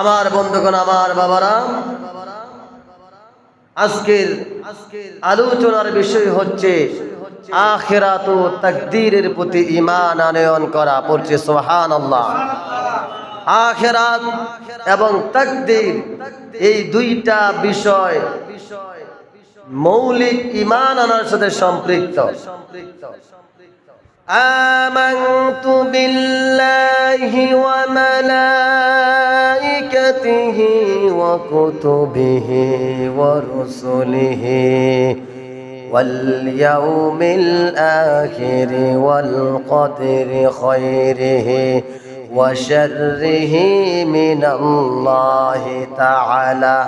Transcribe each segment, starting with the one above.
আমার বন্ধুগণ, আমার বাবারা, আজকের আলোচনার বিষয় হচ্ছে আখিরাত ও তাকদীরের প্রতি ঈমান আনয়ন করা। পড়ছে সুবহানাল্লাহ। আখিরাত এবং তাকদীর এই দুইটা বিষয় মৌলিক ঈমান আনার সাথে সম্পৃক্ত। آمنت بالله وملائكته وكتبه ورسله واليوم الآخر والقدر خيره وشره من الله تعالى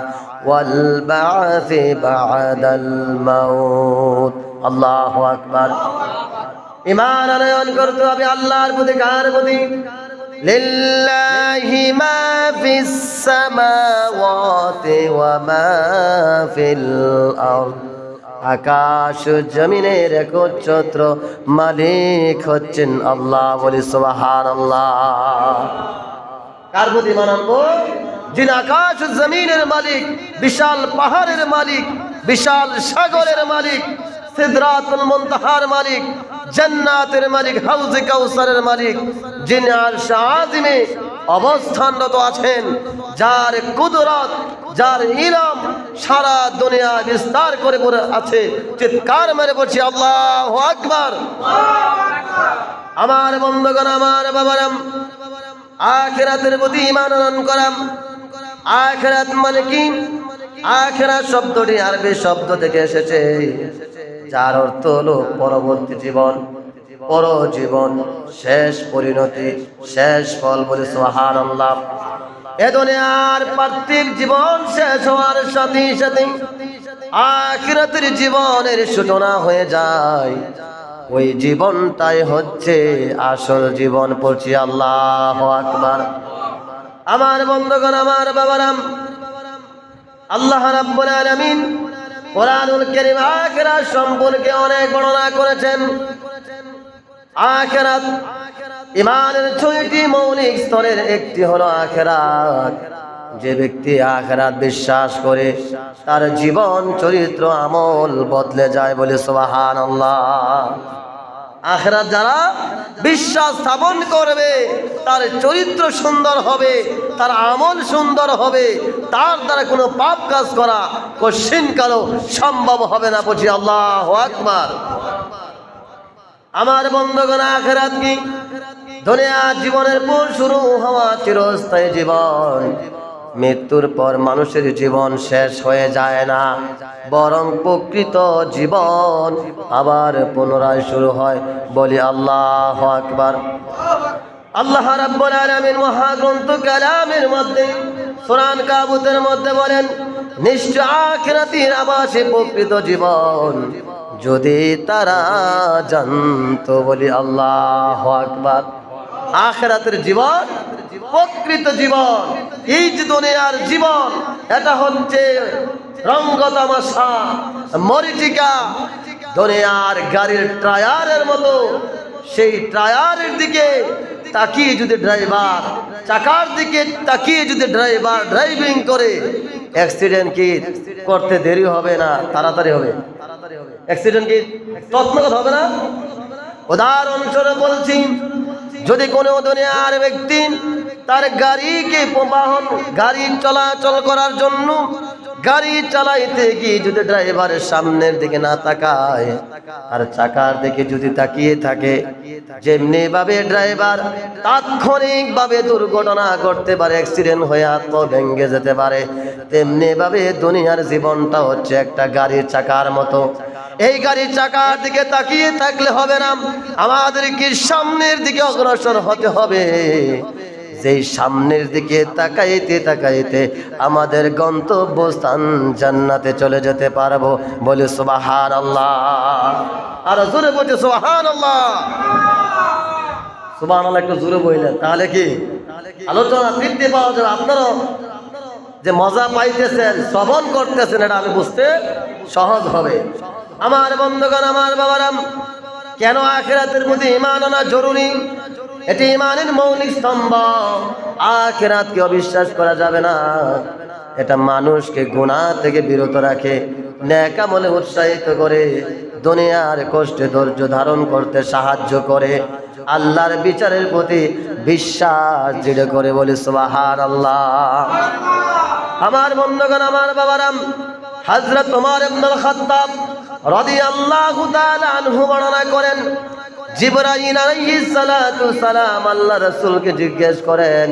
والبعث بعد الموت। الله أكبر। ঈমান আনয়ন করতে হবে আল্লাহর প্রতি। কার প্রতি? লিল্লাহি মা ফিস সামাওয়াতি ওয়া মা ফিল আরদ। আকাশ জমিনের একচ্ছত্র মালিক হচ্ছেন আল্লাহ। বলি সুবহানাল্লাহ। কার প্রতি ঈমান আনবো? যিনি আকাশ জমিনের মালিক, বিশাল পাহাড়ের মালিক, বিশাল সাগরের মালিক, সিদরাতুল মুনতাহার মালিক, জান্নাতের মালিক, হাউজে কাউসারের মালিক, যিনি আরশে আযিমে অবস্থানরত আছেন, যার কুদরত, যার ইলম সারা দুনিয়া বিস্তার করে পড়ে আছে। চিৎকার মেরে বলছি আল্লাহু আকবার। আমার বন্ধুগণ, আমার বাবারা, আখিরাতের প্রতি ঈমান আনয়ন করা। আখিরাত মানে কি? আখিরাত শব্দটি আরবি শব্দ থেকে এসেছে, যার অর্থ হলো পরবর্তী জীবন, পরজীবন, শেষ পরিণতি, শেষ ফল। বলে সুবহানাল্লাহ। এ দুনিয়ার পার্থিব জীবন শেষ হওয়ার সাথে সাথে আখিরাতের জীবনের সূচনা হয়ে যায়। ওই জীবনটাই হচ্ছে আসল জীবন। পড়ছি আল্লাহু আকবার। আমার বন্ধুগণ, আমার বাবারা, আল্লাহ রাব্বুল আলামিন কোরআনুল কারীম আখিরাত সম্পর্কে অনেক বর্ণনা করেছেন। আখিরাত ঈমানের ৬টি মৌলিক স্তরের একটি হলো আখিরাত। যে ব্যক্তি আখিরাত বিশ্বাস করে তার জীবন, চরিত্র, আমল বদলে যায়। বলে সুবহানাল্লাহ। আখিরাত যারা বিশ্বাস স্থাপন করবে তার চরিত্র সুন্দর হবে, তার আমল সুন্দর হবে, তার দ্বারা কোনো পাপ কাজ করা কশিনকালও সম্ভব হবে না। বলছি আল্লাহু আকবার। আমার বন্ধুগণ, আখিরাত কি? দুনিয়া জীবনের পর শুরু হওয়া চিরস্থায়ী জীবন। মৃত্যুর পর মানুষের জীবন শেষ হয়ে যায় না, বরং প্রকৃত জীবন আবার পুনরায় শুরু হয়। বলি আল্লাহু আকবার। আল্লাহ রাব্বুল আলামিন মহাগ্রন্থ কালামের মধ্যে সূরা কাবুতের মধ্যে বলেন, নিশ্চয় আখিরাতের আবাসে প্রকৃত জীবন যদি তারা জানতো। বলি আল্লাহু আকবার। আখিরাতের জীবন প্রকৃত জীবন। এই যে দুনিয়ার জীবন, এটা হচ্ছে রঙ্গ তামাশা, মরিচিকা, দুনিয়ার গাড়ির টায়ারের মতো। সেই টায়ারের দিকে তাকিয়ে যদি ড্রাইভার, চাকার দিকে তাকিয়ে যদি ড্রাইভার ড্রাইভিং করে, অ্যাক্সিডেন্ট কি করতে দেরি হবে না, তাড়াতাড়ি হবে। অ্যাক্সিডেন্ট কি তৎক্ষণাৎ হবে না। উদাহরণস্বরূপ বলছি, যদি কোনো দুনিয়ার ব্যক্তি তার গাড়িকে বাহন, গাড়ি চলাচল করার জন্য গাড়ি চালাইতে গিয়ে যদি ড্রাইভারের সামনের দিকে না তাকায় আর চাকার দিকে যদি তাকিয়ে থাকে, যেমনি ভাবে ড্রাইভার তাৎক্ষণিক ভাবে দুর্ঘটনা ঘটতে পারে, অ্যাক্সিডেন্ট হয়ে হাত ভেঙে যেতে পারে, তেমনি ভাবে দুনিয়ার জীবনটা হচ্ছে একটা গাড়ির চাকার মতো। এই গাড়ির চাকার দিকে তাকিয়ে থাকলে হবে না, আমাদেরকে সামনের দিকে অগ্রসর হতে হবে। যেই সামনের দিকে তাকাইতে তাকাইতে আমাদের গন্তব্যস্থান জান্নাতে চলে যেতে পারবো। বলে সুবহানাল্লাহ। আর জোরে বলছে সুবহানাল্লাহ। সুবহানাল্লাহ একটু জোরে বললেন, তাহলে কি আলোচনা বৃদ্ধি পাওয়া যাবে। আপনারাও যে মজা পাইতেছেন, শ্রবণ করতেছেন, এটা আমি বুঝতে সহজ হবে। আমার বন্ধুগণ, আমার বাবারা, কেন আখিরাতের প্রতি ঈমান আনা জরুরি? এটি ঈমানের মৌলিক স্তম্ভ। আখিরাতকে অবিশ্বাস করা যাবে না। এটা মানুষকে গুনাহ থেকে বিরত রাখে, নেক আমলে উৎসাহিত করে, দুনিয়ার কষ্টে ধৈর্য ধারণ করতে সাহায্য করে, আল্লাহর বিচারের প্রতি বিশ্বাস দৃঢ় করে। বলি সুবহানাল্লাহ। আমার বন্ধুগণ, আমার বাবারাম, হযরত ওমর ইবনুল খাত্তাব রাদিয়াল্লাহু তাআলা আনহু বর্ণনা করেন, জিবরাইল আলাইহিস সালাতু সালাম আল্লাহ রাসূলকে জিজ্ঞেস করেন,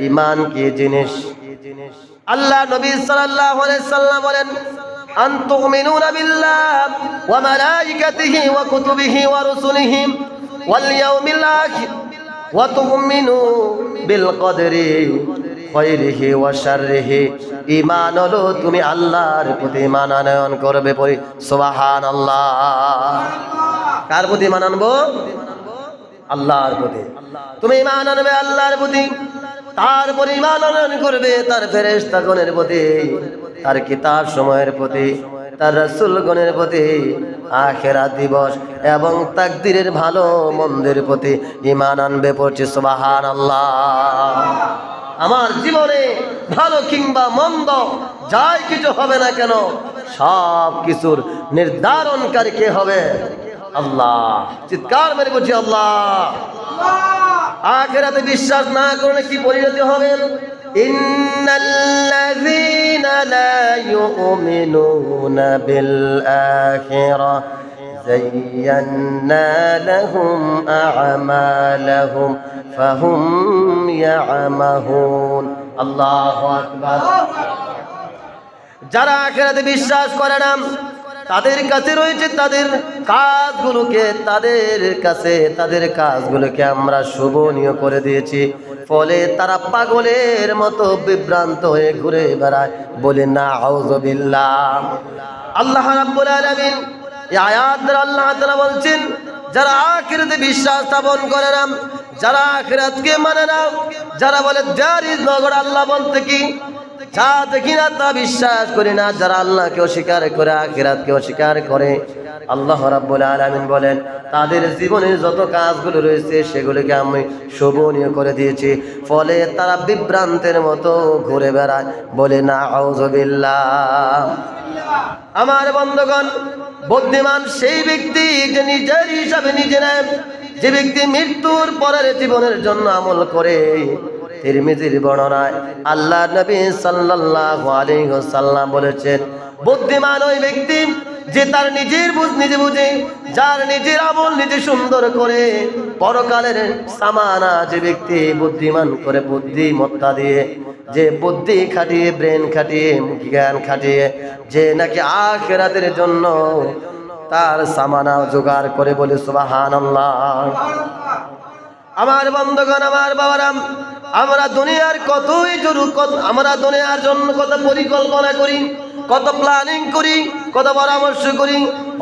ঈমান কি জিনিস? আল্লাহ নবী সাল্লাল্লাহু আলাইহি সাল্লাম বলেন, আন তুমিনুনা বিল্লাহ ওয়া মালাইকাতিহি ওয়া কুতুবিহি ওয়া রুসুলিহি ওয়াল ইয়াউমিল আখির ওয়া তুমিনু বিল কদরি খায়রিহি ওয়া শাররিহি। ঈমান হলো তুমি আল্লাহর প্রতি ঈমান আনয়ন করবে। পড়ি সুবহানাল্লাহ। কার প্রতি ঈমান আনবো? আল্লাহর প্রতি। তুমি ঈমান আনবে আল্লাহর প্রতি, তারপর ঈমান আনয়ন করবে তার ফেরেশতাগণের প্রতি, তার কিতাব সময়ের প্রতি, তার রাসূলগণের প্রতি, আখিরাত দিবস এবং তাকদীরের ভালো মন্দের প্রতি ঈমান আনবে। পড়ছি সুবহানাল্লাহ। আমার জীবনে ভালো কিংবা মন্দ যাই কিছু হবে না কেন, সব কিছুর নির্ধারণকারী কে হবে? আল্লাহ। চিৎকার মেরে বলছি আল্লাহ। আখিরাতে বিশ্বাস না করলে কি পরিণতি হবে? ইন্নাল্লাযীনা লা ইউমিনুনা বিল আখিরাহ যায়্যান্না লাহুম আ'মালাহুম ফাহুম ইয়ামাহুন। আল্লাহু আকবার। যারা আখিরাতে বিশ্বাস করে না, তাদের কাছে রয়েছে তাদের কাজগুলোকে আমরা শোভনীয় করে দিয়েছি। ফলে তারা পাগলের মতো বিভ্রান্ত হয়ে ঘুরে বেড়ায়। বলে না আউযুবিল্লাহ। আল্লাহ রাব্বুল আলামিন এই আয়াত দ্বারা আল্লাহ তাআলা বলছেন, যারা আখিরাতে বিশ্বাস স্থাপন করে না, যারা আখিরাতকে মানে না, যারা বলে দেয়ার ইজ নো গড, আল্লাহ বলতে কি, যা দেখি না তা বিশ্বাস করি না, যারা আল্লাহকে অস্বীকার করে, আখিরাতকে অস্বীকার করে, আল্লাহ রাব্বুল আলামিন বলেন তাদের জীবনের যত কাজগুলো রয়েছে সেগুলোকে আমি শোভনীয় করে দিয়েছি। ফলে তারা বিভ্রান্তের মতো ঘুরে বেড়ায়। বলে না আউযুবিল্লাহ। আমার বন্ধুগণ, বুদ্ধিমান সেই ব্যক্তি যে নিজের হিসাবে নিজে নেয়, যে ব্যক্তি মৃত্যুর পরের জীবনের জন্য আমল করে। তিরমিজির বর্ণনায় আল্লাহ নবী সাল্লাল্লাহু আলাইহি ওয়াসাল্লাম বলেছেন, বুদ্ধিমান ওই ব্যক্তি যে তার নিজের বুঝ নিজে বুঝে, যার নিজের আমল নিজে সুন্দর করে, পরকালের সামানা যে ব্যক্তি বুদ্ধিমান করে, বুদ্ধিমত্তা দিয়ে, যে বুদ্ধি খাটিয়ে, ব্রেন খাটিয়ে, জ্ঞান খাটিয়ে, যে নাকি আখিরাতের জন্য তার সামানা জোগাড় করে। বলে সুবহানাল্লাহ। আমার বন্ধুগণ, আমার বাবারা, আমরা দুনিয়ার আমরা দুনিয়ার জন্য কত পরিকল্পনা করি, কত প্ল্যানিং করি, কত পরামর্শ করি,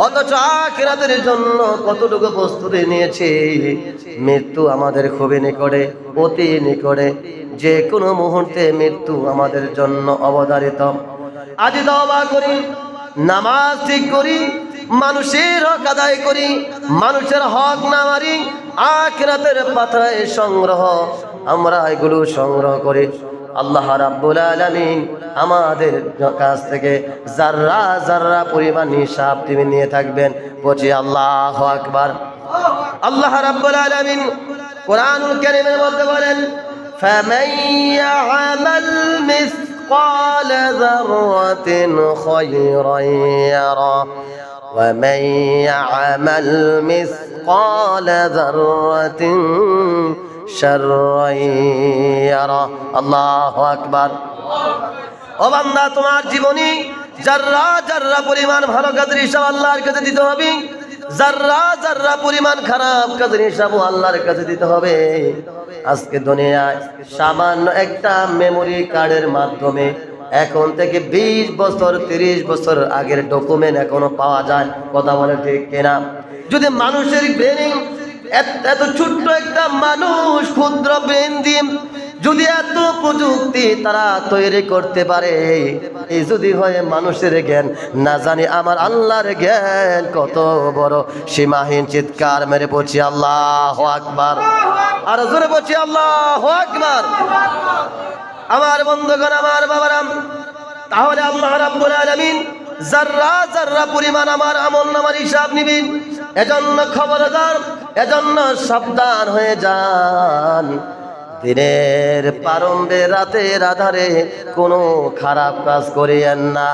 অথচ আখিরাতের জন্য কতটুকু প্রস্তুতি নিয়েছি। মৃত্যু আমাদের খুবই নিকটে, অতি নিকটে। যে কোনো মুহূর্তে মৃত্যু আমাদের জন্য অবধারিত। আজ তওবা করি, নামাজ ঠিক করি, মানুষের হক আদায় করি, মানুষের হক না মারি, আখিরাতের পাতায় সংগ্রহ, আমরা এগুলো সংগ্রহ করি। আল্লাহ রাব্বুল আলামিন আমাদের কাছ থেকে যাররা যাররা পরিমাণ হিসাব তিনি নিয়ে থাকবেন। বলছি আল্লাহু আকবার। আল্লাহ রাব্বুল আলামিন কোরআনুল কারীমের মধ্যে বলেন, ফামান ইয়া'মাল মিসকালা যাররাতিন খায়রান ইয়ারা ওয়া মান ইয়া'মাল মিসকালা যাররাতিন শাররান ইয়ারা। আল্লাহু আকবার। ও বান্দা, তোমার জীবনী যাররা যাররা পরিমাণ ভালো কাজের হিসাব আল্লাহর কাছে দিতে হবে, যাররা যাররা পরিমাণ খারাপ কাজের হিসাব আল্লাহর কাছে দিতে হবে। আজকে দুনিয়ায় সামান্য একটা মেমোরি কার্ডের মাধ্যমে এখন থেকে 20 বছর 30 বছর আগের ডকুমেন্ট এখনো পাওয়া যায়। কথা বলে ঠিক কিনা? যদি মানুষের ব্রেনিং, এত ছোট্ট একটা মানুষ ক্ষুদ্র ব্রেন দিয়ে যদি এত প্রযুক্তি তারা তৈরি করতে পারে, এই যদি হয় মানুষের জ্ঞান, না জানি আমার আল্লাহর জ্ঞান কত বড় সীমাহীন। চিৎকার মেরে পড়ছি আল্লাহু আকবার। আর জোরে বলছি আল্লাহু আকবার। আমার বন্ধুগণ, আমার বাবারা, তাহলে আল্লাহ রাব্বুল আলামিন যাররা যাররা পরিমাণ আমার আমলনামার হিসাব নিবেন। এজন্য খবরদার, এজন্য সাবধান হয়ে যান। দিনের প্রারম্ভে রাতের আধারে কোনো খারাপ কাজ করিয়েন না,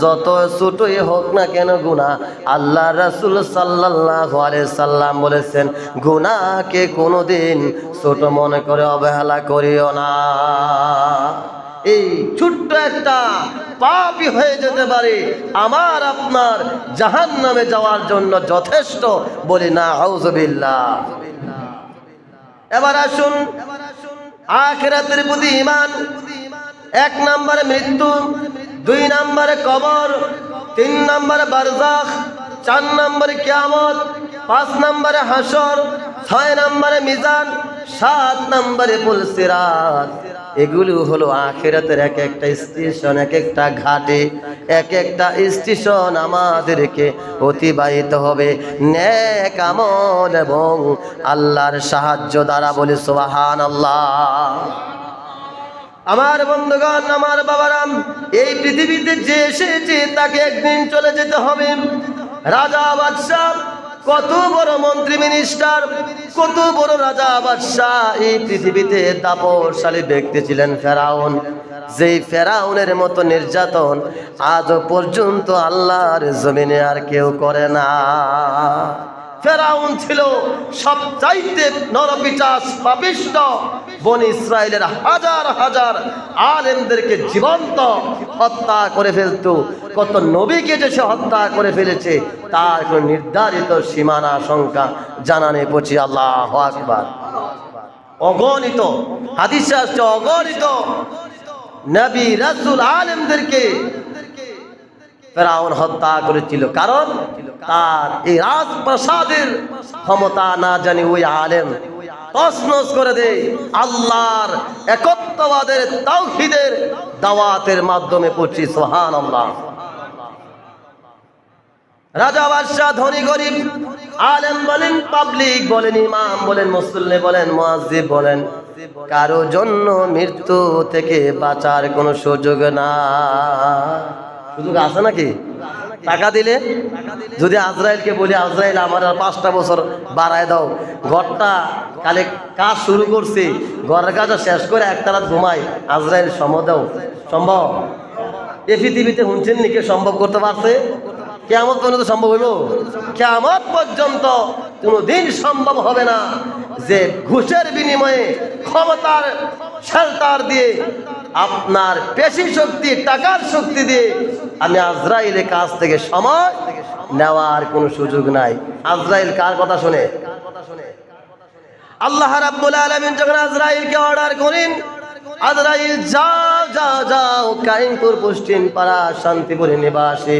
যত ছোটই হোক না কেন গুনাহ। আল্লাহ রাসূল সাল্লাল্লাহু আলাইহি সাল্লাম বলেছেন, গুনাহকে কোনোদিন ছোট মনে করে অবহেলা করিও না। এই ছোট্ট একটা পাপই হয়ে যেতে পারে আমার আপনার জাহান্নামে যাওয়ার জন্য যথেষ্ট, বলি না আউযুবিল্লাহ। এবার আসুন আখিরাতের প্রতি ঈমান। 1 নম্বরে মৃত্যু, 2 নম্বরে কবর, 3 নম্বরে বারজাখ, 4 নম্বরে কিয়ামত, 5 নম্বরে হাসর, 6 নম্বরে মিজান, 7 নম্বরে পুলসিরাত। এগুলো হলো আখিরাতের এক একটা স্টেশন, এক একটা ঘাটে, এক একটা স্টেশন আমাদেরকে অতিবাহিত হবে নেক আমল এবং আল্লাহর সাহায্য দ্বারা, বলি সুবহানাল্লাহ। আমার বন্ধুগণ, আমার বাবারা, এই পৃথিবীতে যে এসেছে তাকে একদিন চলে যেতে হবে। রাজা বাদশাহ, কত বড় মন্ত্রী মিনিস্টার, কত বড় রাজা বাদশাহ, এই পৃথিবীতে দাপটশালী ব্যক্তি ছিলেন ফেরাউন। যেই ফেরাউনের মতো নির্যাতন আজ পর্যন্ত আল্লাহর জমিনে আর কেউ করে না। ফেরাউন ছিল সবচাইতে নরপিশাচ পাপিষ্ঠ। বনি ইসরাইলের হাজার হাজার আলেমদেরকে জীবন্ত হত্যা করে ফেলত। কত নবীকে যে সে হত্যা করে ফেলেছে তার কোনো নির্ধারিত সীমানা সংখ্যা জানা নেই। পড়ছি আল্লাহু আকবার। অগণিত হাদিসে আসছে, অগণিত নবী রাসূল আলেমদেরকে ফেরাউন হত্যা করেছিল। কারণ তার এই রাজপ্রাসাদের ক্ষমতা না জানি ওই আলেম তছনছ করে দেয় আল্লাহর একত্ববাদের তাওহীদের দাওয়াতের মাধ্যমে। পড়ছি সুবহানাল্লাহ। রাজা বাদশাহ, ধনী গরিব, আলেম বলেন, পাবলিক বলেন, ইমাম বলেন, মুসল্লি বলেন, মুয়াজ্জিব বলেন, কারো জন্য মৃত্যু থেকে বাঁচার কোনো সুযোগ না। সুযোগ আছে নাকি? টাকা দিলে যদি আজরাইলকে বলি, আজরাইল আমার আর 5টা বছর বাড়ায় দাও, ঘরটা কালে কাজ শুরু করছি, ঘরের কাজ শেষ করে একটা রাত ঘুমাই, আজরাইল সময় দাও, সম্ভব? এ পৃথিবীতে শুনছেন নি কে সম্ভব করতে পারছে? কিয়ামত পর্যন্ত সম্ভব হইব? কিয়ামত পর্যন্ত কোনোদিন সম্ভব হবে না যে ঘুষের বিনিময়ে, ক্ষমতার শেল্টার দিয়ে, আপনার পেশি শক্তি, টাকার শক্তি দিয়ে আমি আজরাইলের কাছ থেকে সময় নেওয়ার কোনো সুযোগ নাই। আজরাইল কার কথা শুনে? আল্লাহ রাব্বুল আলামিন যখন আজরাইলকে অর্ডার করেন, আজরাইল যাও যাও যাও কাইমপুর পশ্চিম পাড়া শান্তিপুরে নিবাসী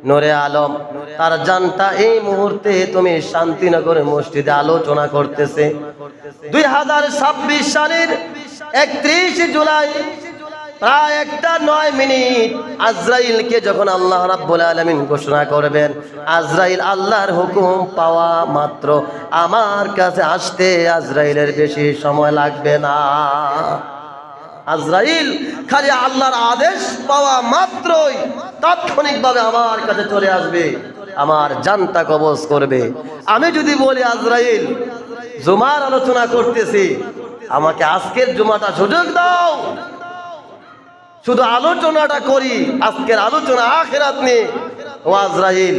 নূরে আলম, তার জানটা এই মুহূর্তে তুমি শান্তিনগর মসজিদে আলোচনা করতেছে। 2026 সালের 31 জুলাই প্রায় 1:09 মিনিট আজরাইলকে যখন আল্লাহ রাব্বুল আলামিন ঘোষণা করবেন, আজরাইল আল্লাহর হুকুম পাওয়া মাত্র আমার কাছে আসতে আজরাইলের বেশি সময় লাগবে না। আজরাইল খালি আল্লাহর আদেশ পাওয়া মাত্রই তাৎক্ষণিকভাবে আমার কাছে চলে আসবে, আমার জানটা কবজ করবে। আমি যদি বলি আজরাইল জুমার আলোচনা করতেছি, আমাকে আজকের জুমাটা সুযোগ দাও, শুধু আলোচনাটা করি, আজকের আলোচনা আখিরাত নিয়ে, ও আজরাইল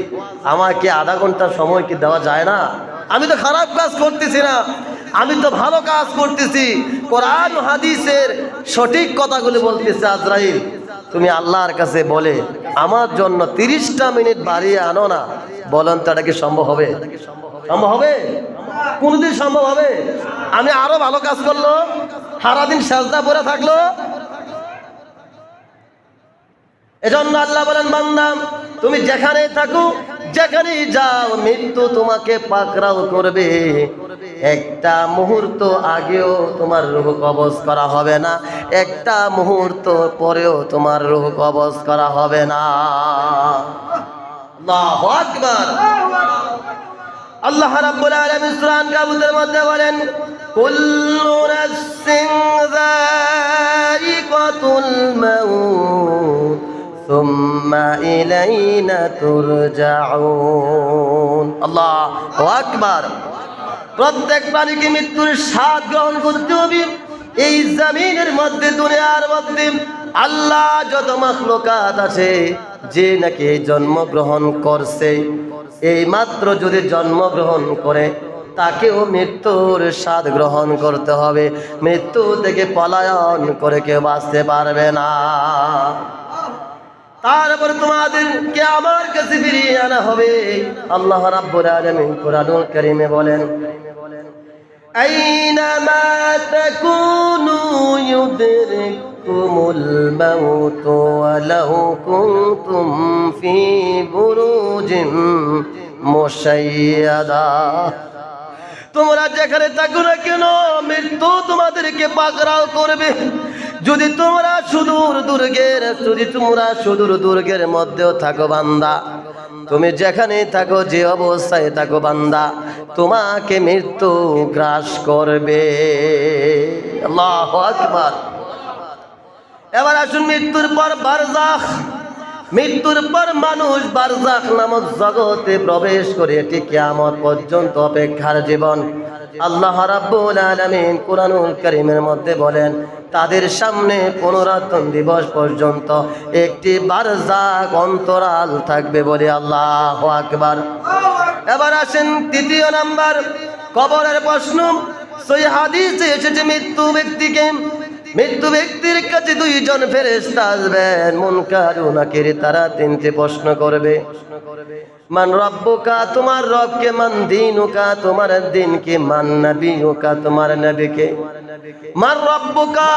আমাকে আধা ঘন্টা সময় কি দেওয়া যায় না? আমি তো খারাপ কাজ করতেছি না, আমি তো ভালো কাজ করতেছি, কোরআন হাদিসের সঠিক কথাগুলি বলতেছে। আজরাইল তুমি আল্লাহর কাছে বলে আমার জন্য 30টা মিনিট বাড়িয়ে আনো না, বলেন তো এটা কি সম্ভব হবে? সম্ভব হবে? কোনদিন সম্ভব হবে? আমি আরো ভালো কাজ করলো, সারাদিন সাজদা পরে থাকলো। এজন্য আল্লাহ বলেন, বান্দা তুমি যেখানে থাকো, যেখানেই যাও, মৃত্যু তোমাকে পাকড়াও করবে। একটা মুহূর্ত আগেও তোমার রূহ কবজ করা হবে না, একটা মুহূর্ত পরেও তোমার রূহ কবজ করা হবে না। আল্লাহু আকবার। আল্লাহ রাব্বুল আলামিন সূরা আনকাবুতের মধ্যে বলেন, কুল্লু নাফসিন যায়িকাতুল মাউত সুম্মা ইলাইনা তুরজাউন। আল্লাহু আকবার। প্রত্যেক প্রাণীকে মৃত্যুর স্বাদ গ্রহণ করতে হবে। এই জমিনের মধ্যে, দুনিয়ার মধ্যে আল্লাহ যত মাখলুকাত আছে, যে নাকি জন্মগ্রহণ করছে, এই মাত্র যদি জন্মগ্রহণ করে তাকেও মৃত্যুর স্বাদ গ্রহণ করতে হবে। মৃত্যু থেকে পলায়ন করে কেউ বাঁচতে পারবে না। তারপর তোমাদেরকে আমার কাছে ফিরিয়ে আনা হবে। আল্লাহ রাব্বুল আলামিন কুরআনুল কারীমে বলেন, আইনামা তাকুনু ইউদরিকুমুল মাউত ওয়ালাউ কুনতুম ফি বুরুজিন মুশাইয়াদা। তোমরা যেখানে থাকো না কেন, মৃত্যু তোমাদেরকে পাকড়াও করবে। যদি তোমরা সুদূর দুর্গের মধ্যেও থাকো বান্দা, তুমি যেখানে থাকো, যে অবস্থায় থাকো বান্দা, তোমাকে মৃত্যু গ্রাস করবে। আল্লাহু আকবার। এবার আসুন মৃত্যুর পর বারজাখ। মৃত্যুর পর মানুষ বারজাখ নামক জগতে প্রবেশ করে, এটি কিয়ামত পর্যন্ত অপেক্ষার জীবন। আল্লাহ রাব্বুল আলামিন কুরআনুল কারীমের মধ্যে বলেন, তাদের সামনে পুনরুত্থান দিবস পর্যন্ত একটি বারজাখ অন্তরাল থাকবে বলে। আল্লাহু আকবার। এবার আসেন তৃতীয় নাম্বার, কবরের প্রশ্ন। সহিহ হাদিসে এসেছে, মৃত্যু ব্যক্তির কাছে দুইজন ফেরেশতা আসবেন, মুনকার ও নাকির। তারা তিনটি প্রশ্ন করবে। মান রাব্বুকা, তোমার রব কে? মান দীনুকা, তোমার দিন কি? মান নবিয়ুকা, তোমার নবী কে? মান রাব্বুকা,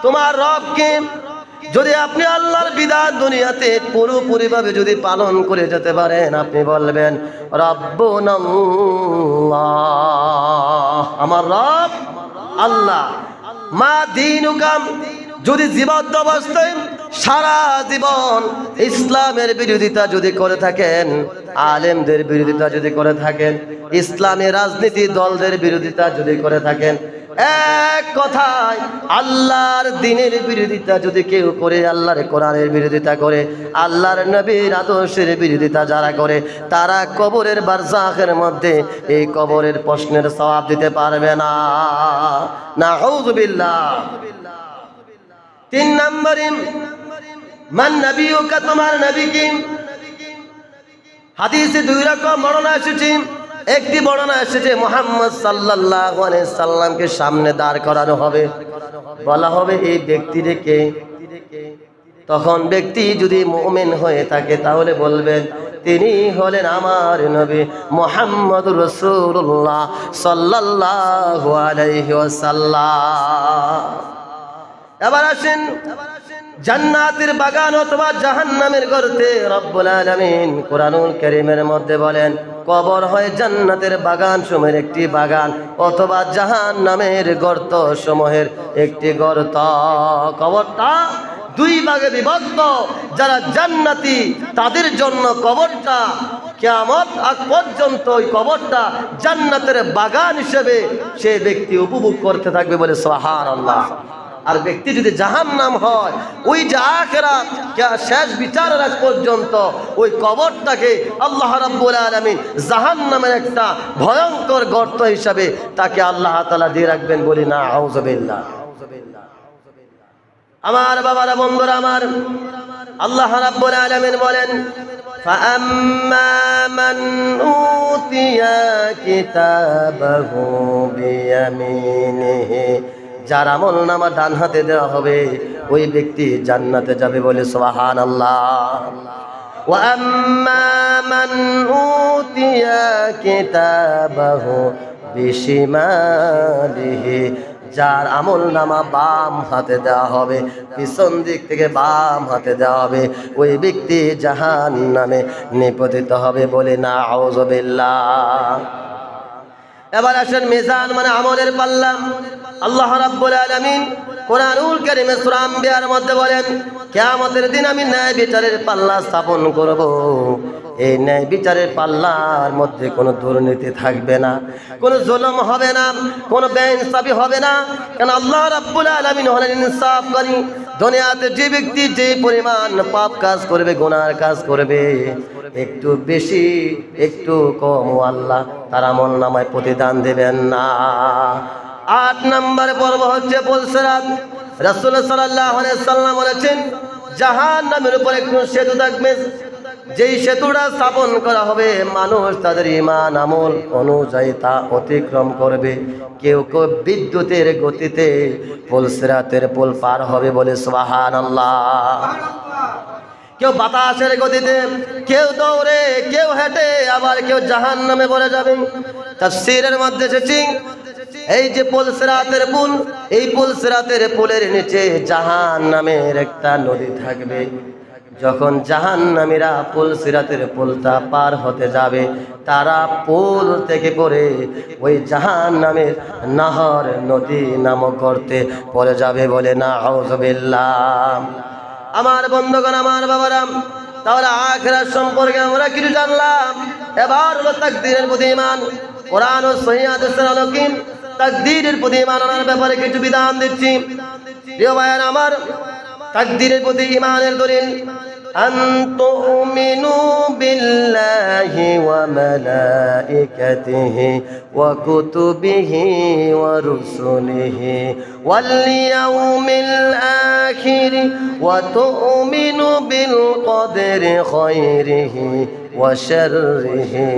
তোমার রব কে? যদি আপনি আল্লাহর বিধান দুনিয়াতে পুরোপুরিভাবে যদি পালন করে যেতে পারেন, আপনি বলবেন রাব্বুনাল্লাহ, আমার রব আল্লাহ। মা দীনুকা, যদি জীবন্ত অবস্থায় সারা জীবন ইসলামের বিরোধিতা যদি করে থাকেন, আলেমদের বিরোধিতা যদি করে থাকেন, ইসলামী রাজনীতি দলদের বিরোধিতা যদি করে থাকেন, এক কথায় আল্লাহর দ্বীনের বিরোধিতা যদি কেউ করে, আল্লাহর কোরআনের বিরোধিতা করে, আল্লাহর নবীর আদর্শের বিরোধিতা যারা করে, তারা কবরের বারজাখের মধ্যে এই কবরের প্রশ্নের জবাব দিতে পারবে না। নাউযুবিল্লাহ। 3 নম্বরে, মান নবিয়ুকা, তোমার নবী কি? হাদিসে 2 রকম বর্ণনা এসেছে। একটি বর্ণনা এসেছে মুহাম্মদ সাল্লাল্লাহু আলাইহি সাল্লামকে সামনে দাঁড় করানো হবে, বলা হবে এই ব্যক্তিরে কে? তখন ব্যক্তি যদি মুমিন হয়ে থাকে তাহলে বলবেন তিনি হলেন আমার নবী মুহাম্মদুর রাসূলুল্লাহ সাল্লাল্লাহু আলাইহি ওয়াসাল্লাম। এবার আসেন জান্নাতের বাগান অথবা জাহান্নামের গর্তে। রব্বুল আলামিন কুরআনুল কারীমের মধ্যে বলেন, কবর হয় জান্নাতের বাগান সমূহের একটি বাগান অথবা জাহান্নামের গর্ত সমূহের একটি গর্ত। কবরটা 2 ভাগে বিভক্ত। যারা জান্নাতি তাদের জন্য কবরটা কিয়ামত আগ পর্যন্ত ওই কবরটা জান্নাতের বাগান হিসেবে সে ব্যক্তি উপভোগ করতে থাকবে বলে সুবহানাল্লাহ। আর ব্যক্তি যদি জাহান্নাম হয়, ওই যে আখিরাত শেষ বিচারের আগ পর্যন্ত ওই কবরটাকে আল্লাহ রাব্বুল আলামিন জাহান্নামের একটা ভয়ঙ্কর গর্ত হিসাবে তাকে আল্লাহ তাআলা দিয়ে রাখবেন বলি না আউযুবিল্লাহ। আমার বাবারা, বন্ধুরা আমার, আল্লাহ রাব্বুল আলামিন বলেন, ফাআম্মা মান উতিয়া কিতাবাহু বিয়ামিনিহি, যার আমল নামা ডান হাতে দেওয়া হবে ওই ব্যক্তি জান্নাতে যাবে বলে সুবহানাল্লাহ। ওয়া আম্মা মান উতিয়া কিতাবাহু বিশিমালিহি, যার আমল নামা বাম হাতে দেওয়া হবে, পিছন দিক থেকে বাম হাতে দেওয়া হবে, ওই ব্যক্তি জাহান্নামে নিপতিত হবে বলে নাউযুবিল্লাহ। এবার আসেন মিজান মানে আমলের পাল্লা। আল্লাহ রাব্বুল আলামিন কোরআনুল কারীমে সূরা আম্বিয়ার মধ্যে বলেন, কিয়ামতের দিন আমি ন্যায় বিচারের পাল্লা স্থাপন করব। এই ন্যায় বিচারের পাল্লার মধ্যে কোনো দুর্নীতি থাকবে না, কোনো জুলুম হবে না, কোনো বেইনসাফি হবে না। কারণ আল্লাহ রাব্বুল আলামিন হলেন ইনসাফকারী। দুনিয়াতে যে ব্যক্তি যে পরিমাণ পাপ কাজ করবে, গুনার কাজ করবে, একটু বেশি একটু কম, আল্লাহ তার আমলনামায় প্রতিদান দেবেন না। 8 নম্বর পর্ব হচ্ছে পুলসিরাত। রাসূল সাল্লাল্লাহু আলাইহি সাল্লাম বলেছেন, জাহান্নামের উপর একটু সেতু থাকবে, যেই সেতুটা স্থাপন করা হবে, মানুষ তাদের ঈমান আমল অনুযায়ী তা অতিক্রম করবে। কেউ কেউ বিদ্যুতের গতিতে পুলসিরাতের পুল পার হবে, বলে সুবহানাল্লাহ। কেউ বাতাসের গতিতে, কেউ দৌড়ে, কেউ হেঁটে, আবার কেউ জাহান্নামে পড়ে যাবে। তাফসীরের মধ্যে এসেছে, এই যে পুলসিরাতের পুল, এই পুলসিরাতের পুলের নিচে জাহান্নামের একটা নদী থাকবে। যখন জাহান্নামীরা পুলসিরাতের পুলটা পার হতে যাবে, তারা পুল থেকে পড়ে ওই জাহান্নামের নাহর নদী নামক গর্তে পড়ে যাবে, বলে নাউযুবিল্লাহ। আমার বন্ধুগণ, আমার বাবারা, তাহলে আখিরাত সম্পর্কে আমরা কিছু জানলাম। এবার হলো তাকদীরের প্রতি ঈমান। কোরআন ও সহিহ হাদিসের আলোকে তাকদীরের প্রতি ঈমান আনার ব্যাপারে কিছু বিধান দিচ্ছি। প্রিয় ভাইয়েরা আমার, তাকদীরের প্রতি ঈমানের দলিল, আন তুমিনু বিল্লাহি ওয়া মালাইকাতিহি ওয়া কুতুবিহি ওয়া রুসুলিহি ওয়াল ইয়াউমিল আখির ওয়া তুমিনু বিল কদরি খায়রিহি ওয়া শাররিহি।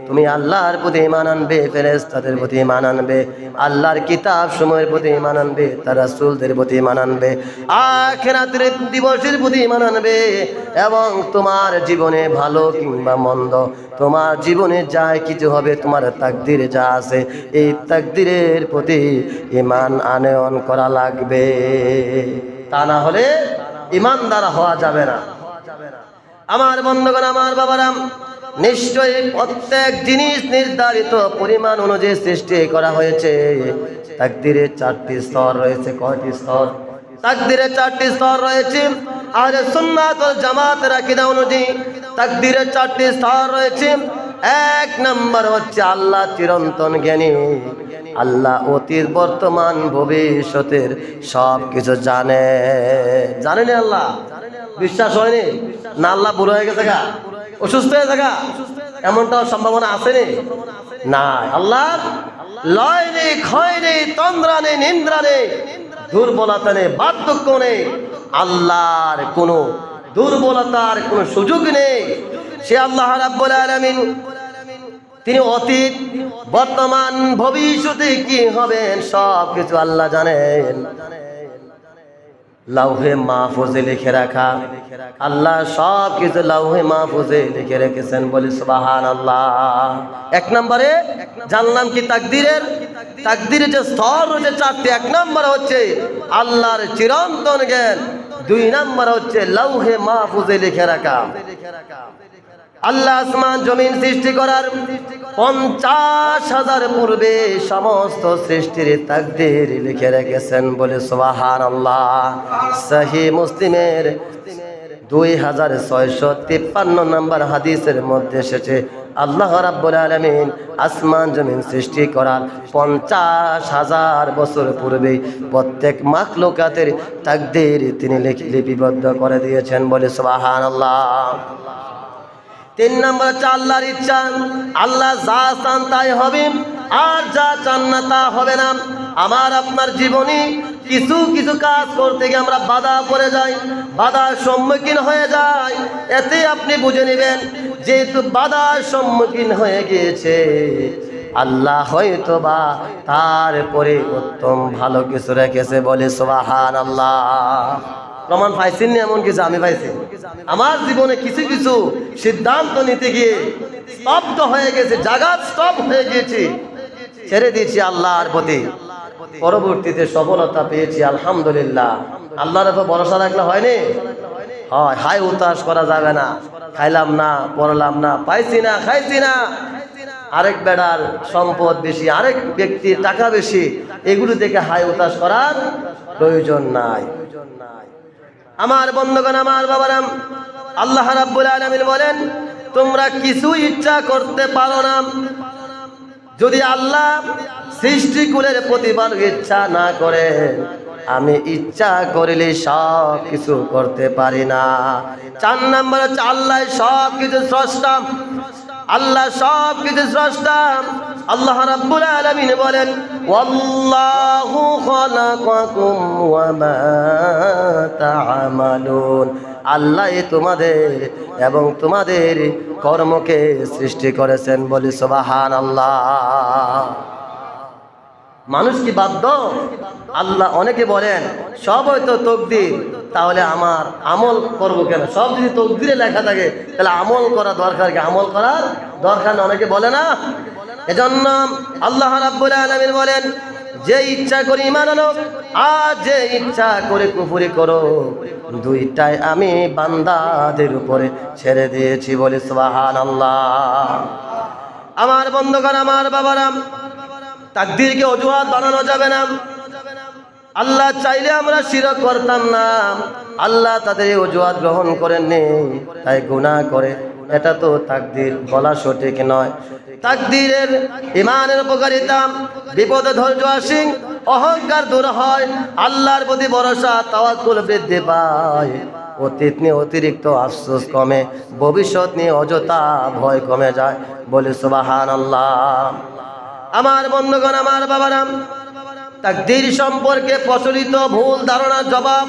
তুমি আল্লাহর প্রতি ঈমান আনবে, ফেরেশতাদের প্রতি ঈমান আনবে, আল্লাহর কিতাব সমূহের প্রতি ঈমান আনবে, তার রাসূলদের প্রতি ঈমান আনবে, আখিরাতের দিবসের প্রতি ঈমান আনবে, এবং তোমার জীবনে ভালো কিংবা মন্দ, তোমার জীবনে যা কিছু হবে, তোমার তাকদীরে যা আছে, এই তাকদীরের প্রতি ঈমান আনয়ন করা লাগবে। তা না হলে ঈমানদার হওয়া যাবে না। আমার বন্ধুগণ, আমার বাবারা, নিশ্চয়ই প্রত্যেক জিনিস নির্ধারিত পরিমাণ অনুযায়ী সৃষ্টি করা হয়েছে। তাকদীরের 4টি স্তর রয়েছে। কয়টি স্তর? তাকদীরের 4টি স্তর রয়েছে। আহলে সুন্নাত ওয়াল জামাতের আকীদা অনুযায়ী তাকদীরের 4টি স্তর রয়েছে। 1 নম্বর হচ্ছে আল্লাহ চিরন্তন জ্ঞানী। আল্লাহ অতীত, বর্তমান, ভবিষ্যতের সব কিছু জানে। জানেনি আল্লাহ? বিশ্বাস হয়নি না? আল্লাহ বুড়ো হয়ে গেছে, গা অসুস্থ হয়ে থাকা, এমনটাও সম্ভাবনা আছে না? আল্লাহ লয় নেই, ক্ষয় নেই, তন্দ্রা নেই, নিন্দ্রা নেই, দুর্বলতা নেই, বার্ধক্য নেই। আল্লাহর কোনো দুর্বলতার কোনো সুযোগ নেই। সে আল্লাহ রাব্বুল আলামিন, তিনি অতীত, বর্তমান, ভবিষ্যতে কি হবেন সব কিছু আল্লাহ জানেন। লাউহে মাহফুজে লিখে রাখা, আল্লাহ সব কিছু লাউহে মাহফুজে লিখে রেখেছেন, বলি সুবহানাল্লাহ। 1 নম্বরে জানলাম কি তাকদীরের যে স্তর রয়েছে 4টি। 1 নম্বর হচ্ছে আল্লাহর চিরন্তন জ্ঞান। 2 নম্বর হচ্ছে লাউহে মাহফুজে লিখে রাখা। আল্লাহ আসমান জমিন সৃষ্টি করার 50,000 পূর্বে সমস্ত সৃষ্টির তাকদীর লিখে রেখেছেন, বলে সুবহানাল্লাহ। সহিহ মুসলিমের 2653 নম্বর হাদিসের মধ্যে এসেছে, আল্লাহ রাব্বুল আলামিন আসমান জমিন সৃষ্টি করার 50,000 বছর পূর্বে প্রত্যেক মাখলুকাতের তাকদীর তিনি লিপিবদ্ধ করে দিয়েছেন, বলে সুবহানাল্লাহ। 3 নম্বর হচ্ছে আল্লাহর ইচ্ছা। আল্লাহ যা চান তাই হবে, আর যা চান না তা হবে না। আমার আপনার জীবনে কিছু কিছু কাজ করতে গিয়ে আমরা বাধা পড়ে যাই, বাধার সম্মুখীন হয়ে যাই। এতে আপনি বুঝে নেবেন, যেহেতু বাধার সম্মুখীন হয়ে গিয়েছে, আল্লাহ হয়তো বা তারপরে উত্তম ভালো কিছু রেখেছে, বলে সুবহানাল্লাহ। প্রমাণ পাইছেন না? এমন কিছু আমি পাইছি। আমার জীবনে কিছু কিছু সিদ্ধান্ত নিতে গিয়ে স্তব্ধ হয়ে গেছে, জাগাত স্টপ হয়ে গিয়েছে, ছেড়ে দিয়েছি আল্লাহর প্রতি। পরবর্তীতে সফলতা পেয়েছি, আলহামদুলিল্লাহ। আল্লাহর উপর ভরসা রাখলে হয়নি? হয়। হাই উতাস করা যাবে না। খাইলাম না, পড়লাম না, পাইছি না, খাইছি না, আরেক বেড়ার সম্পদ বেশি, আরেক ব্যক্তির টাকা বেশি, এগুলো দেখে হাই উতাস করার প্রয়োজন নাই। আমার বন্ধুগণ, আমার বাবারাম, আল্লাহ রাব্বুল আলামিন বলেন তোমরা কিছু ইচ্ছা করতে পারো না যদি আল্লাহ সৃষ্টিকুলের প্রতিপালক ইচ্ছা না করে। আমি ইচ্ছা করিলে সব কিছু করতে পারি না। 4 নম্বর হচ্ছে আল্লাহ সব কিছু স্রষ্টা। আল্লাহ সব কিছু স্রষ্টা। আল্লাহ রাব্বুল আলামিন বলেন ওয়াল্লাহু খালাকাকুম ওয়া মা তা'মালুন। আল্লাহ তোমাদের এবং তোমাদের কর্মকে সৃষ্টি করেছেন, বলি সুবহানাল্লাহ। মানুষ কি বাধ্য? আল্লাহ অনেকে বলেন সব হয়তো তকদির, তাহলে আমার আমল করব কেন? সব যদি তকদিরে লেখা থাকে তাহলে আমল করা দরকার কি? আমল করার দরকার না, অনেকে বলে না। এজন্য আল্লাহ রাব্বুল আলামিন বলেন যে ইচ্ছা করে ঈমান আনো আর যে ইচ্ছা করে কুফরি করো, দুইটাই আমি বান্দাদের উপরে ছেড়ে দিয়েছি, বলি সুবহানাল্লাহ। আমার বন্ধুগণ, আমার বাবারা, তাকদীরকে অজুহাত বানানো যাবে না। আল্লাহ চাইলে আমরা শিরক করতাম না, আল্লাহ তাদের অজুহাত গ্রহণ করেননি, তাই গুনাহ করে। এটা তো তাকদীর বলা সঠিক নয়। তাকদীরের ঈমানের উপকারিতা, বিপদে ধৈর্য আসে, অহংকার দূর হয়, আল্লাহর প্রতি ভরসা তাওয়াক্কুল বৃদ্ধি পায়, অতীত নিয়ে অতিরিক্ত আফসোস কমে, ভবিষ্যৎ নিয়ে অযথা ভয় কমে যায়, বলে সুবহানাল্লাহ। আমার বন্ধুগণ, আমার বাবারা, তাকদীর সম্পর্কে প্রচলিত ভুল ধারণার জবাব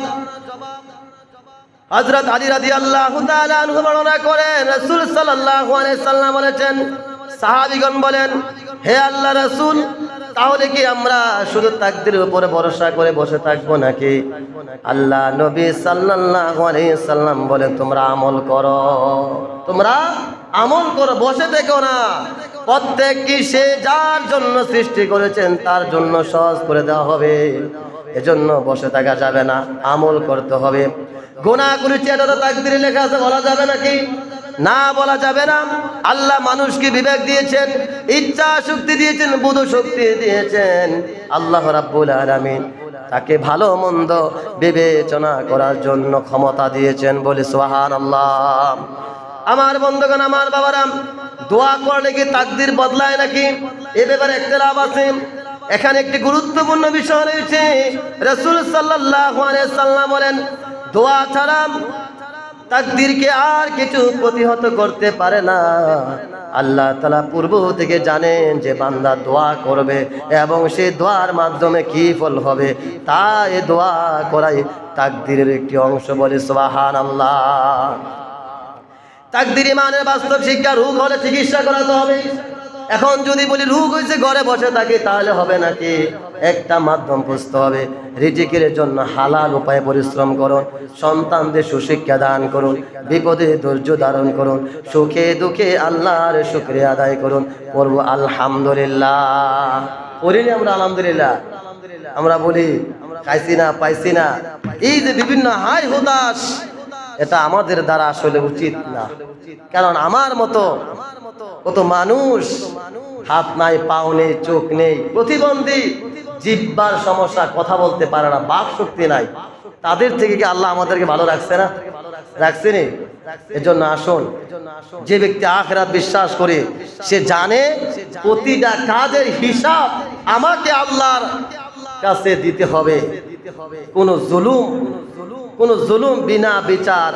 হযরত আলী রাদিয়াল্লাহু তাআলা আনহু বর্ণনা করেন। রাসূল সাল্লাল্লাহু আলাইহি সাল্লাম বলেছেন, সাহাবীগণ বলেন, হে আল্লাহর রাসূল, তাহলে কি আমরা শুধু তাকদীরের উপরে ভরসা করে বসে থাকবো নাকি? আল্লাহ নবী সাল্লাল্লাহু আলাইহি সাল্লাম বলেন, তোমরা আমল করো, তোমরা আমল করো, বসে থেকো না। প্রত্যেককে সে যার জন্য সৃষ্টি করেছেন তার জন্য সহজ করে দেওয়া হবে, এজন্য বসে থাকা যাবে না, আমল করতে হবে। গুনাহ করেছি এটা তো তাকদীরে লেখা আছে, বলা যাবে নাকি? না, বলা যাবে না। আল্লাহ মানুষকে বিবেক দিয়েছেন, ইচ্ছা শক্তি দিয়েছেন, বুধ শক্তি দিয়েছেন। আল্লাহ রাব্বুল আলামিন তাকে ভালো মন্দ বিবেচনা করার জন্য ক্ষমতা দিয়েছেন, বলে সুবহানাল্লাহ। আমার বন্ধুগণ, আমার বাবারা, দোয়া করলে কি তাকদীর বদলায় নাকি? এ ব্যাপারে ইখতিলাফ আছে। এখানে একটি গুরুত্বপূর্ণ বিষয় রয়েছে। রাসূল সাল্লাল্লাহু আলাইহি সাল্লাম বলেন, দোয়া ছাড়া তাকদীরকে আর কিছু প্রতিহত করতে পারে না। আল্লাহ তাআলা পূর্ব থেকে জানেন যে বান্দা দোয়া করবে এবং সেই দোয়ার মাধ্যমে কি ফল হবে, তাই দোয়া করাই তাকদীরের একটি অংশ, বলে সুবহানাল্লাহ। তাকদীর ঈমানের বাস্তব শিক্ষা। রোগ হলে চিকিৎসা করাতে হবে। এখন যদি বলি রোগ হয়েছে ঘরে বসে থাকি, তাহলে হবে নাকি? একটা মাধ্যম খুঁজতে হবে। রিজিকের জন্য হালাল উপায়ে পরিশ্রম করুন, সন্তানদের সুশিক্ষা দান করুন, বিপদে ধৈর্য ধারণ করুন, সুখে দুঃখে আল্লাহর শুকরিয়া আদায় করুন। বলবো আলহামদুলিল্লাহ। করিনি আমরা আলহামদুলিল্লাহ? আমরা বলি খাইছি না, পাইছি না, এই যে বিভিন্ন হাই হতাশ, এটা আমাদের দ্বারা আসলে উচিত না। কারণ আমার মতো কত মানুষ হাত নাই, পাও নেই, চোখ নেই, প্রতিবন্ধী, জিহ্বার সমস্যা, কথা বলতে পারে না, বাক শক্তি নাই, তাদের থেকে কি আল্লাহ আমাদেরকে ভালো রাখছে না? রাখছেনি? এজন্য আসুন, যে ব্যক্তি আখিরাত বিশ্বাস করে সে জানে প্রতিটা কাজের হিসাব আমাকে আল্লাহর কাছে দিতে হবে। কোন জুলুম বিনা বিচার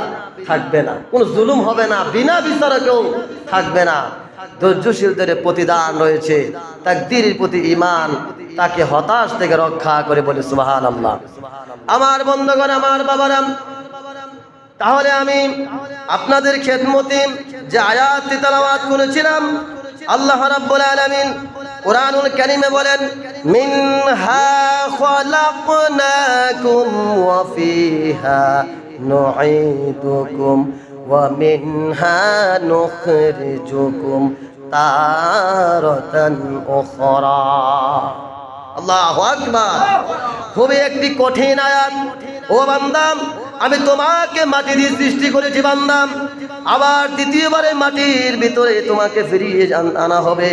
থাকবে না, কোন জুলুম হবে না, বিনা বিচারে কেউ থাকবে না। ধৈর্যশীলদের প্রতিদান রয়েছে। তাকদীরের প্রতি ঈমান তাকে হতাশ থেকে রক্ষা করে, বলে সুবহানাল্লাহ। আমার বন্ধুগণ, আমার বাবারা, তাহলে আমি আপনাদের খেদমতে যে আয়াতটি তেলাওয়াত করেছিলাম, আল্লাহ রাব্বুল আলামিন কুরআনুল কারীমে বলেন, মিনহা খালাকনাকুম ওয়া ফিহা নুঈদুকুম ওয়া মিনহা নুখরিজুকুম তারাতান উখরা। আল্লাহু আকবার। খুবই একটি কঠিন আয়াত। ও বান্দা, আমি তোমাকে মাটি দিয়ে সৃষ্টি করেছি বান্দা, আবার দ্বিতীয়বারে মাটির ভিতরে তোমাকে ফিরিয়ে আনা হবে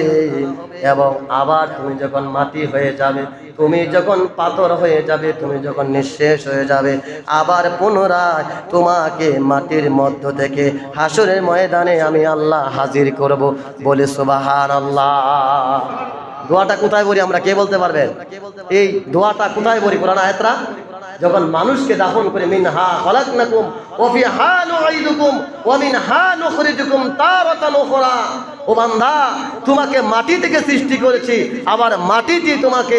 এবং আবার তুমি যখন মাটি হয়ে যাবে, তুমি যখন পাথর হয়ে যাবে, তুমি যখন নিঃশেষ হয়ে যাবে, আবার পুনরায় তোমাকে মাটির মধ্য থেকে হাসরের ময়দানে আমি আল্লাহ হাজির করব। বলে সুবহানাল্লাহ। দোয়াটা কোথায় বলি আমরা, কে বলতে পারবেন? এই দোয়াটা কোথায় বলি? কোরআন আয়াতরা যখন মানুষকে দাফন করে, মিনহা খলাকনাকুম ওয়া ফিহা নুঈদুকুম ওয়া মিনহা নুখরিজুকুম তারাতান উখরা। ও বান্দা, তোমাকে মাটি থেকে সৃষ্টি করেছি, আবার মাটিতে তোমাকে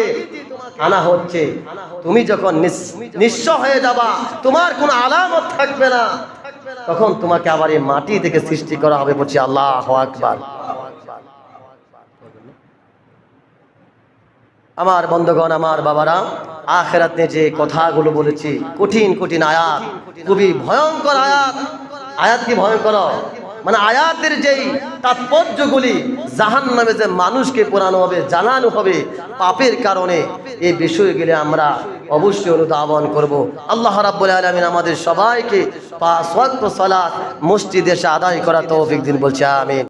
আনা হচ্ছে। তুমি যখন নিঃস্ব হয়ে যাবা, তোমার কোনো আলামত থাকবে না, তখন তোমাকে আবার এই মাটি থেকে সৃষ্টি করা হবে। বলছি আল্লাহু আকবার। আমার বন্ধুগণ, আমার বাবারা, আখিরাত নিয়ে যে কথাগুলো বলেছি, কঠিন কঠিন আয়াত, খুবই ভয়ঙ্কর আয়াত। আয়াত কি ভয়ঙ্কর? মানে আয়াতের যেই তাৎপর্যগুলি, জাহান্নামে যে মানুষকে পোড়ানো হবে, জানানো হবে পাপের কারণে, এই বিষয়গুলি আমরা অবশ্যই অনুধাবন করব। আল্লাহ রাব্বুল আলামিন আমাদের সবাইকে 5 ওয়াক্ত সালাত মসজিদে এসে আদায় করা তৌফিক দিন। বলছি আমিন।